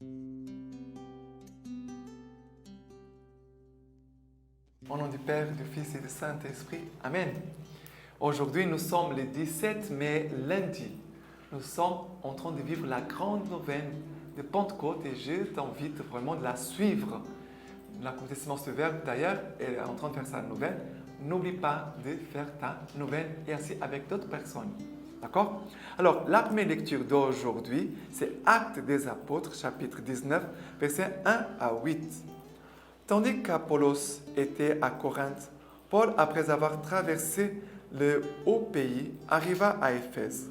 Au nom du Père, du Fils et du Saint-Esprit. Amen. Aujourd'hui, nous sommes le 17 mai, lundi. Nous sommes en train de vivre la grande nouvelle de Pentecôte et je t'invite vraiment de la suivre. La communauté Semence Verte, d'ailleurs, est en train de faire sa nouvelle. N'oublie pas de faire ta nouvelle et ainsi avec d'autres personnes. D'accord? Alors, la première lecture d'aujourd'hui, c'est Actes des Apôtres, chapitre 19, versets 1 à 8. Tandis qu'Apollos était à Corinthe, Paul, après avoir traversé le haut pays, arriva à Éphèse.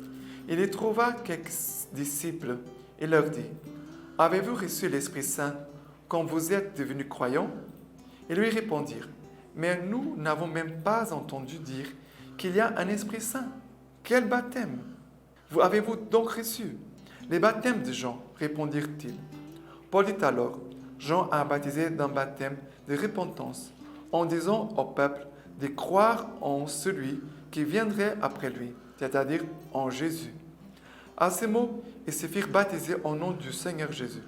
Il y trouva quelques disciples et leur dit: « Avez-vous reçu l'Esprit Saint quand vous êtes devenus croyants ?» Ils lui répondirent: « Mais nous n'avons même pas entendu dire qu'il y a un Esprit Saint. Quel baptême avez-vous donc reçu ?» « Les baptêmes de Jean, répondirent-ils. Paul dit alors: « Jean a baptisé d'un baptême de repentance, en disant au peuple de croire en celui qui viendrait après lui, c'est-à-dire en Jésus. » À ces mots, ils se firent baptiser au nom du Seigneur Jésus.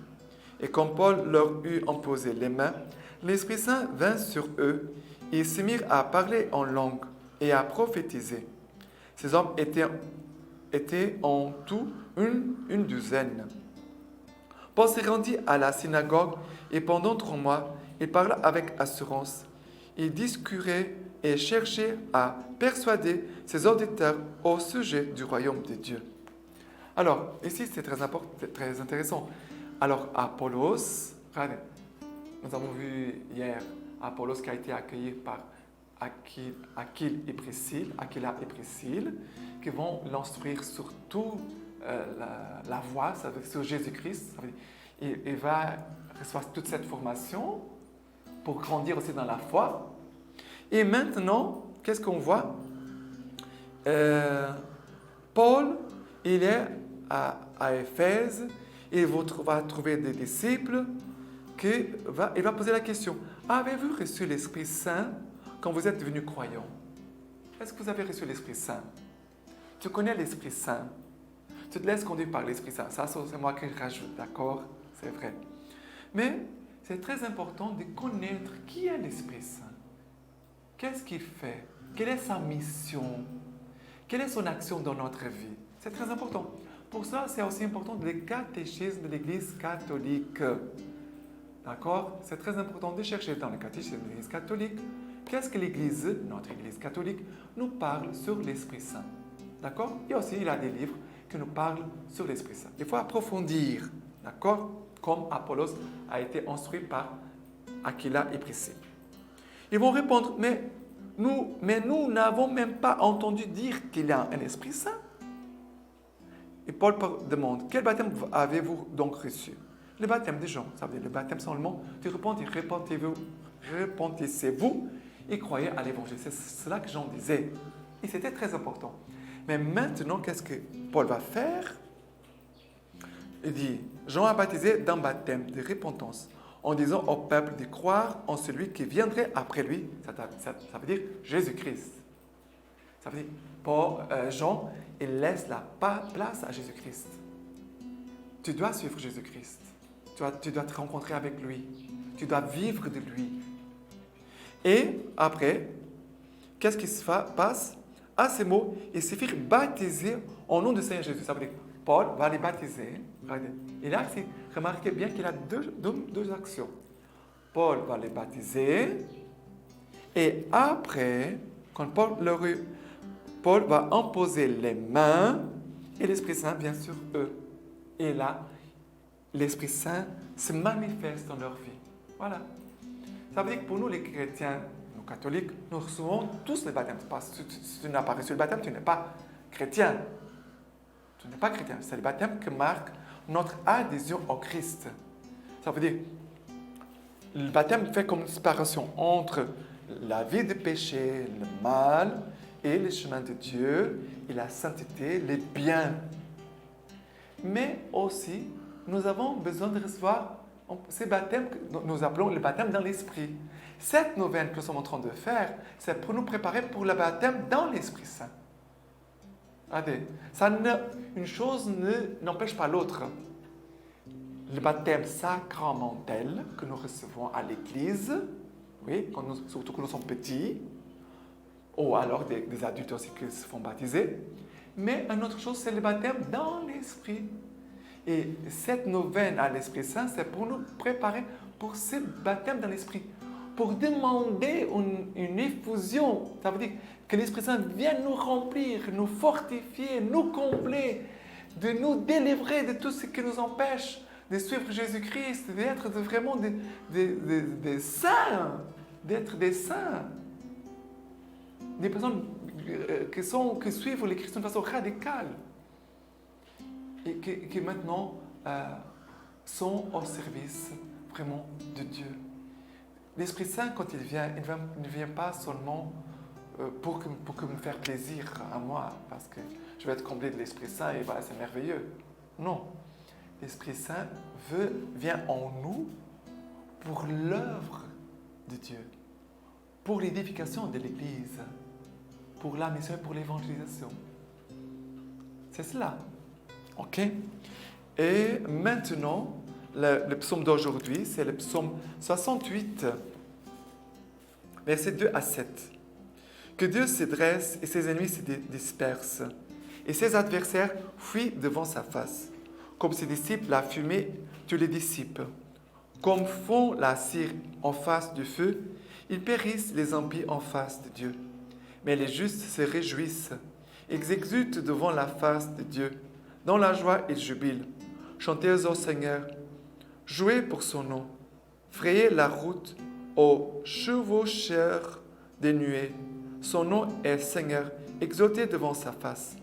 Et quand Paul leur eut imposé les mains, l'Esprit Saint vint sur eux, et ils se mirent à parler en langue et à prophétiser. Ces hommes étaient en tout une douzaine. Paul se rendit à la synagogue et pendant 3 mois, il parla avec assurance. Il discourait et cherchait à persuader ses auditeurs au sujet du royaume de Dieu. Alors, ici, c'est très intéressant. Alors, Apollos, regardez, nous avons vu hier Apollos qui a été accueilli par Aquila et Priscille, qui vont l'instruire sur tout la voie, ça veut dire sur Jésus-Christ. Il va recevoir toute cette formation pour grandir aussi dans la foi. Et maintenant, qu'est-ce qu'on voit? Paul, il est à Éphèse, il va trouver des disciples, il va poser la question: avez-vous reçu l'Esprit Saint quand vous êtes devenus croyants? Est-ce que vous avez reçu l'Esprit Saint? Tu connais l'Esprit Saint? Tu te laisses conduire par l'Esprit Saint. Ça, c'est moi qui rajoute, d'accord? C'est vrai. Mais c'est très important de connaître qui est l'Esprit Saint. Qu'est-ce qu'il fait? Quelle est sa mission? Quelle est son action dans notre vie? C'est très important. Pour ça, c'est aussi important le catéchisme de l'Église catholique. D'accord? C'est très important de chercher dans le catéchisme de l'Église catholique qu'est-ce que l'Église, notre Église catholique, nous parle sur l'Esprit Saint. D'accord? Et aussi, il y a des livres qui nous parlent sur l'Esprit Saint. Il faut approfondir. D'accord? Comme Apollos a été instruit par Aquila et Priscille. Ils vont répondre: mais nous n'avons même pas entendu dire qu'il y a un Esprit Saint. Et Paul demande: quel baptême avez-vous donc reçu? Le baptême de Jean, ça veut dire le baptême seulement du repentir. Repentissez-vous et croyez à l'Évangile. C'est cela que Jean disait. Et c'était très important. Mais maintenant, qu'est-ce que Paul va faire? Il dit: Jean a baptisé d'un baptême de repentance, en disant au peuple de croire en celui qui viendrait après lui. Ça veut dire Jésus-Christ. Ça veut dire Jean, il laisse la place à Jésus-Christ. Tu dois suivre Jésus-Christ. Tu dois te rencontrer avec lui. Tu dois vivre de lui. Et après, qu'est-ce qui se passe? À ces mots, ils se firent baptiser au nom du Seigneur Jésus. Ça veut dire Paul va les baptiser. Et là, remarquez bien qu'il a deux actions. Paul va les baptiser. Et après, quand Paul va imposer les mains et l'Esprit Saint vient sur eux. Et là, l'Esprit Saint se manifeste dans leur vie. Voilà. Ça veut dire que pour nous, les chrétiens, nous catholiques, nous recevons tous les baptêmes. Si tu n'as pas reçu le baptême, tu n'es pas chrétien. Tu n'es pas chrétien. C'est le baptême qui marque notre adhésion au Christ. Ça veut dire, le baptême fait comme une séparation entre la vie de péché, le mal, et le chemin de Dieu, et la sainteté, les biens. Mais aussi, nous avons besoin de recevoir ces baptêmes que nous appelons le baptême dans l'Esprit. Cette nouvelle que nous sommes en train de faire, c'est pour nous préparer pour le baptême dans l'Esprit Saint. Regardez, une chose n'empêche pas l'autre. le baptême sacramentel que nous recevons à l'église, oui, surtout quand nous sommes petits, ou alors des adultes aussi qui se font baptiser. Mais une autre chose, c'est le baptême dans l'Esprit. Et cette neuvaine à l'Esprit Saint, c'est pour nous préparer pour ce baptême dans l'Esprit, pour demander une effusion. Ça veut dire que l'Esprit Saint vienne nous remplir, nous fortifier, nous combler, de nous délivrer de tout ce qui nous empêche de suivre Jésus-Christ, d'être vraiment des saints, d'être des saints. Des personnes qui suivent les chrétiens de façon radicale et qui maintenant sont au service vraiment de Dieu. L'Esprit Saint, quand il ne vient pas seulement pour me faire plaisir à moi, parce que je vais être comblé de l'Esprit Saint et voilà, c'est merveilleux. Non, l'Esprit Saint vient en nous pour l'œuvre de Dieu, pour l'édification de l'Église, pour la mission et pour l'évangélisation. C'est cela. OK? Et maintenant, le psaume d'aujourd'hui, c'est le psaume 68, versets 2 à 7. Que Dieu se dresse et ses ennemis se dispersent, et ses adversaires fuient devant sa face. Comme ses disciples la fumée, tu les dissipes. Comme fond la cire en face du feu, ils périssent les impies en face de Dieu. Mais les justes se réjouissent, ils exultent devant la face de Dieu. Dans la joie, ils jubilent. Chantez au Seigneur, jouez pour son nom. Frayez la route aux chevaucheurs des nuées. Son nom est Seigneur, exalté devant sa face.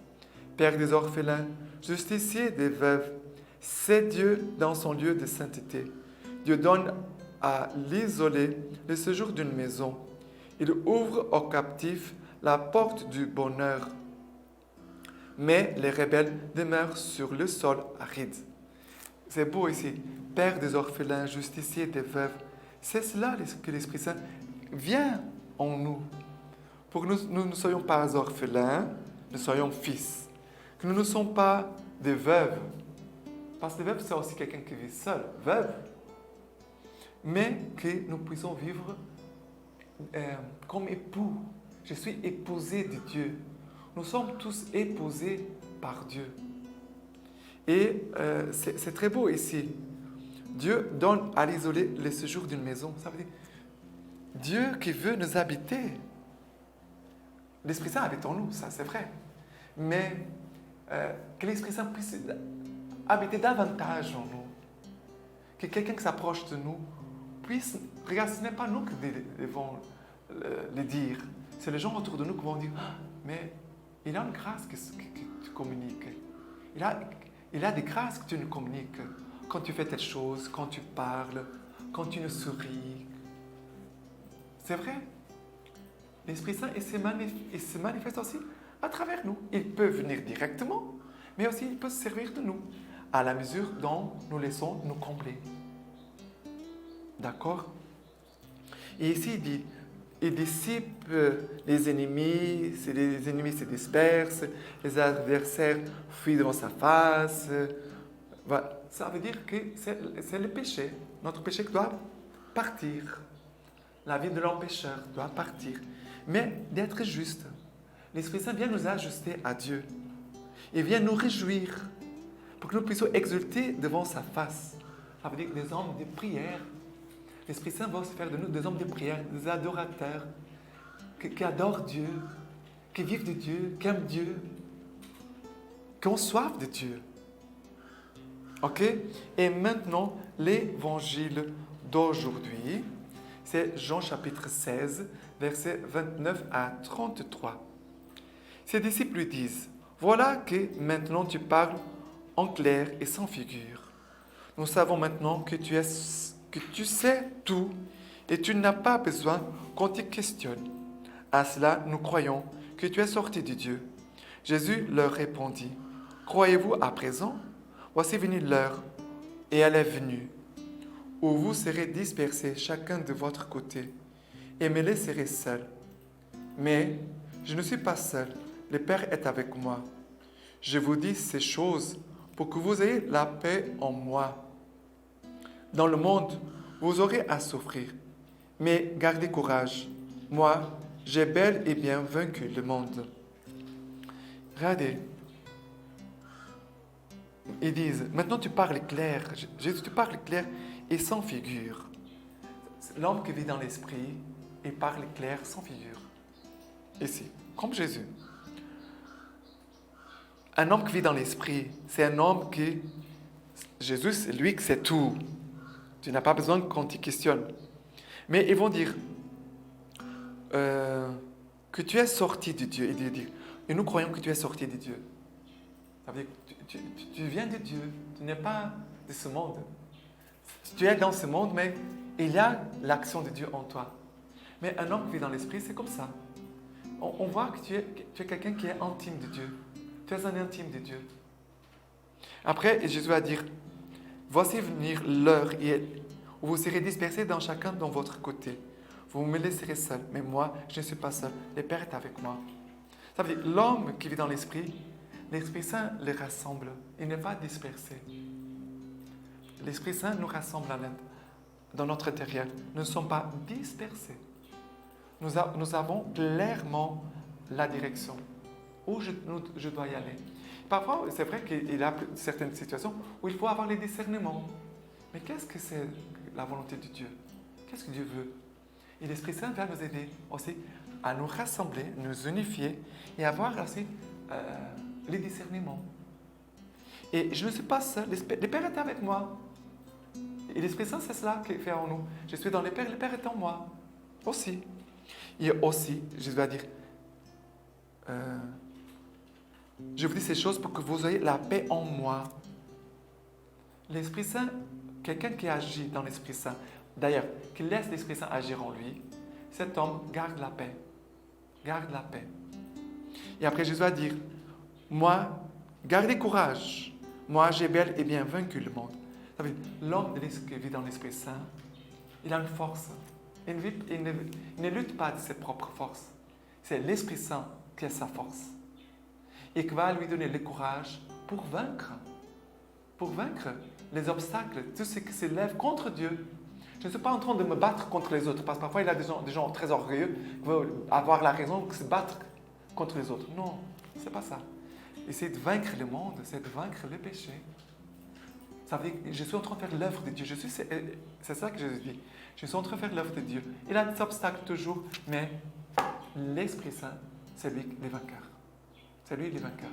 Père des orphelins, justicier des veuves, c'est Dieu dans son lieu de sainteté. Dieu donne à l'isolé le séjour d'une maison. Il ouvre aux captifs la porte du bonheur. Mais les rebelles demeurent sur le sol aride. C'est beau ici. Père des orphelins, justicier des veuves. C'est cela que l'Esprit Saint vient en nous. Pour que nous ne soyons pas orphelins, nous soyons fils. Que nous ne sommes pas des veuves. Parce que veuve, c'est aussi quelqu'un qui vit seul. Veuve. Mais que nous puissions vivre comme époux. Je suis épousé de Dieu. Nous sommes tous épousés par Dieu. Et c'est très beau ici. Dieu donne à l'isolé le séjour d'une maison. Ça veut dire Dieu qui veut nous habiter. L'Esprit Saint habite en nous, ça c'est vrai. Mais que l'Esprit Saint puisse habiter davantage en nous. Que quelqu'un qui s'approche de nous puisse... Regarde, ce n'est pas nous qui devons le dire. C'est les gens autour de nous qui vont dire « Ah, mais il a une grâce que tu communiques. Il a des grâces que tu nous communiques. Quand tu fais telle chose, quand tu parles, quand tu nous souris. » C'est vrai. L'Esprit Saint, il se manifeste aussi à travers nous. Il peut venir directement, mais aussi il peut se servir de nous, à la mesure dont nous laissons nous combler. D'accord? Et ici, il dit, il dissipe les ennemis se dispersent, les adversaires fuient devant sa face. Voilà. Ça veut dire que c'est le péché, notre péché qui doit partir. La vie de l'empêcheur doit partir. Mais d'être juste. L'Esprit Saint vient nous ajuster à Dieu. Il vient nous réjouir pour que nous puissions exulter devant sa face. Ça veut dire des hommes de prière. L'Esprit Saint va se faire de nous des hommes de prière, des adorateurs, qui adorent Dieu, qui vivent de Dieu, qui aiment Dieu, qui ont soif de Dieu. OK? Et maintenant, l'évangile d'aujourd'hui, c'est Jean chapitre 16, versets 29 à 33. Ses disciples lui disent, « Voilà que maintenant tu parles en clair et sans figure. Nous savons maintenant que tu sais tout et tu n'as pas besoin qu'on te questionne. À cela, nous croyons que tu es sorti de Dieu. » Jésus leur répondit, « Croyez-vous à présent? Voici venue l'heure, et elle est venue, où vous serez dispersés chacun de votre côté, et me laisserez seul. Mais je ne suis pas seul, le Père est avec moi. Je vous dis ces choses pour que vous ayez la paix en moi. Dans le monde, vous aurez à souffrir, mais gardez courage. Moi, j'ai bel et bien vaincu le monde. Regardez, ils disent, maintenant tu parles clair, Jésus, tu parles clair et sans figure. L'homme qui vit dans l'esprit et parle clair sans figure. Ici, comme Jésus. Un homme qui vit dans l'esprit, c'est un homme qui... Jésus, c'est lui qui sait tout. Tu n'as pas besoin qu'on te questionne. Mais ils vont dire que tu es sorti de Dieu. Et nous croyons que tu es sorti de Dieu. Ça veut dire que tu viens de Dieu. Tu n'es pas de ce monde. Tu es dans ce monde, mais il y a l'action de Dieu en toi. Mais un homme qui vit dans l'esprit, c'est comme ça. On voit que tu es quelqu'un qui est intime de Dieu. Tu es un intime de Dieu. Après, Jésus va dire, voici venir l'heure où vous serez dispersés dans chacun dans votre côté. Vous me laisserez seul, mais moi, je ne suis pas seul. Le Père est avec moi. Ça veut dire, l'homme qui vit dans l'Esprit Saint les rassemble. Il n'est pas dispersé. L'Esprit Saint nous rassemble dans notre intérieur. Nous ne sommes pas dispersés. Nous avons clairement la direction où je dois y aller. Parfois, c'est vrai qu'il y a certaines situations où il faut avoir les discernements. Mais qu'est-ce que c'est la volonté de Dieu? Qu'est-ce que Dieu veut? Et l'Esprit Saint va nous aider aussi à nous rassembler, nous unifier et avoir aussi les discernements. Et je ne suis pas seul, le Père est avec moi. Et l'Esprit Saint, c'est cela qu'il fait en nous. Je suis dans le Père est en moi. Aussi. Et aussi, Jésus va dire, je vous dis ces choses pour que vous ayez la paix en moi. L'Esprit Saint, quelqu'un qui agit dans l'Esprit Saint, d'ailleurs, qui laisse l'Esprit Saint agir en lui, cet homme garde la paix. Garde la paix. Et après, Jésus va dire, moi, gardez courage. Moi, j'ai bel et bien vaincu le monde. L'homme qui vit dans l'Esprit Saint, il a une force. Il ne lutte pas de ses propres forces. C'est l'Esprit Saint qui a sa force. Et qui va lui donner le courage pour vaincre les obstacles, tout ce qui s'élève contre Dieu. Je ne suis pas en train de me battre contre les autres, parce que parfois il y a des gens très orgueilleux qui veulent avoir la raison de se battre contre les autres. Non, ce n'est pas ça. Essayer de vaincre le monde, c'est de vaincre le péché. Ça veut dire que je suis en train de faire l'œuvre de Dieu. C'est ça que Jésus dit. Je suis en train de faire l'œuvre de Dieu. Il a des obstacles toujours, mais l'Esprit Saint, c'est lui le vainqueur. C'est lui le vainqueur.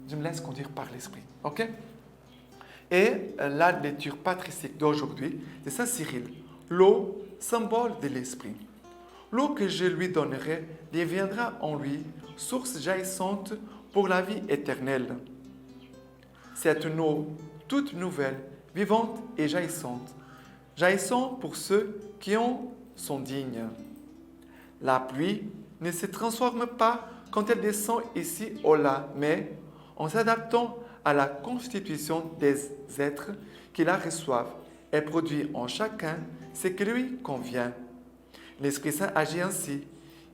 Je me laisse conduire par l'Esprit. OK? Et la lecture patristique d'aujourd'hui, c'est Saint Cyril. L'eau, symbole de l'Esprit. L'eau que je lui donnerai deviendra en lui source jaillissante pour la vie éternelle. C'est une eau toute nouvelle, vivante et jaillissante. Jaillissant pour ceux qui en sont dignes. La pluie ne se transforme pas quand elle descend ici ou là, mais en s'adaptant à la constitution des êtres qui la reçoivent, elle produit en chacun ce qui lui convient. L'Esprit Saint agit ainsi.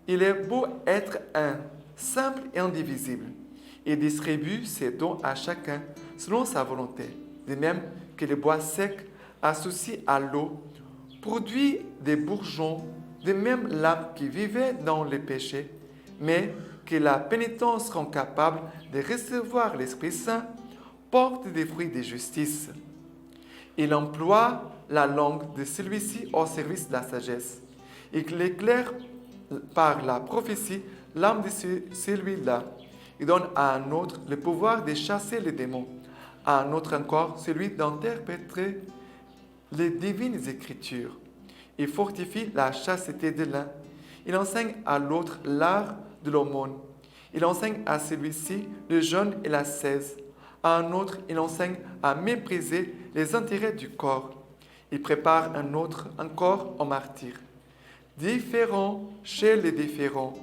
Il est beau être un, simple et indivisible. Il distribue ses dons à chacun selon sa volonté. De même que le bois sec associé à l'eau produit des bourgeons, de même l'âme qui vivait dans le péché, mais que la pénitence rend capable de recevoir l'Esprit Saint, porte des fruits de justice. Il emploie la langue de celui-ci au service de la sagesse. Il éclaire par la prophétie l'âme de celui-là. Il donne à un autre le pouvoir de chasser les démons, à un autre encore celui d'interpréter les divines écritures. Il fortifie la chasteté de l'un. Il enseigne à l'autre l'art de l'aumône. Il enseigne à celui-ci le jeûne et l'ascèse. À un autre, il enseigne à mépriser les intérêts du corps. Il prépare un autre encore au martyr. Différent chez les différents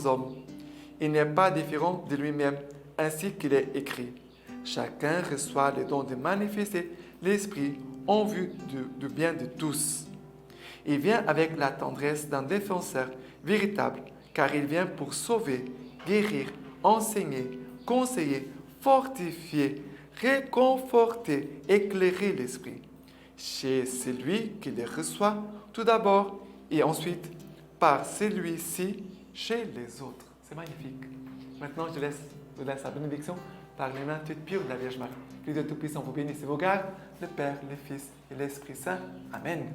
hommes. Il n'est pas différent de lui-même, ainsi qu'il est écrit. Chacun reçoit le don de manifester l'Esprit en vue du bien de tous. Il vient avec la tendresse d'un défenseur véritable, car il vient pour sauver, guérir, enseigner, conseiller, fortifier, réconforter, éclairer l'esprit chez celui qui les reçoit tout d'abord et ensuite par celui-ci chez les autres. C'est magnifique. Maintenant, je vous laisse la bénédiction par les mains toutes pures de la Vierge Marie. Que Dieu Tout-Puissant vous bénisse et vous garde, le Père, le Fils et l'Esprit Saint. Amen.